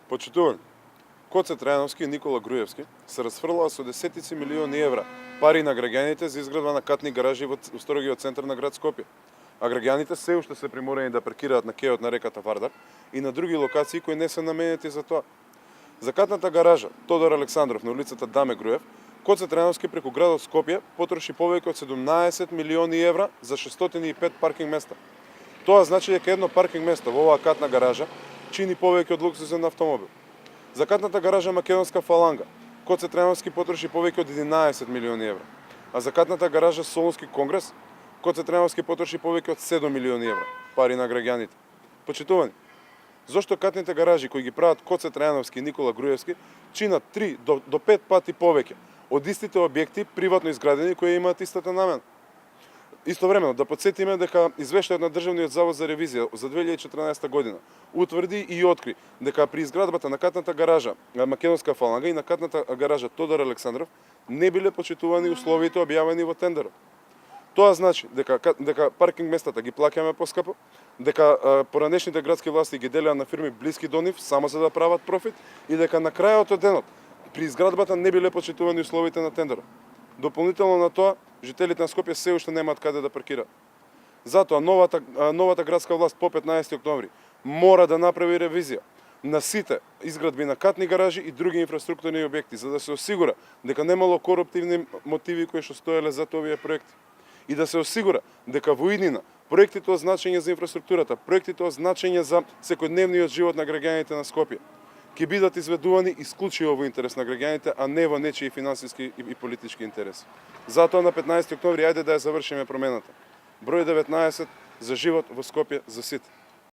Почитувани, Коце Трајановски и Никола Груевски се расфрлаа со десетици милиони евра пари на граѓаните за изградба на катни гаражи во строгиот центар на град Скопје. А граѓаните се уште се приморени да паркираат на кејот на реката Вардар и на други локации кои не се наменети за тоа. За катната гаража Тодор Александров на улицата Даме Груев, Коце Трајановски преку градот Скопје потроши повеќе од 17 милиони евра за 605 паркинг места. Тоа значи дека едно паркинг место во оваа катна гаража чини повеќе од луксузен автомобил. За катната гаража Македонска фаланга, Коце Трајановски потроши повеќе од 11 милиони евра. А за катната гаража Солунски конгрес, Коце Трајановски потроши повеќе од 7 милиони евра, пари на граѓаните. Почитувани, зошто катните гаражи кои ги прават Коце Трајановски и Никола Груевски чинат 3 до 5 пати повеќе од истите објекти приватно изградени кои имаат истата намена? Истовремено, да подсетиме дека извештајот на Државниот завод за ревизија за 2014 година утврди и откри дека при изградбата на катната гаража Македонска фаланга и на катната гаража Тодор Александров не биле почитувани условите објавени во тендерот. Тоа значи дека паркинг местата ги плаќаме поскапо, дека поранешните градски власти ги делеа на фирми блиски до нив само за да прават профит и дека на крајот од денот при изградбата не биле почитувани условите на тендерот. Дополнително на тоа, жителите на Скопје се уште немаат каде да паркираат. Затоа новата градска власт по 15 октомври мора да направи ревизија на сите изградби на катни гаражи и други инфраструктурни објекти за да се осигура дека немало коруптивни мотиви кои што стоеле зад овие проекти и да се осигура дека во иднина проектите од значење за инфраструктурата, проектите од значење за секојдневниот живот на граѓаните на Скопје ќе бидат изведувани исклучиво во интерес на граѓаните, а не во нечии финансиски и политички интереси. Затоа на 15 октомври ајде да ја завршиме промената. Број 19 за живот во Скопје за сите.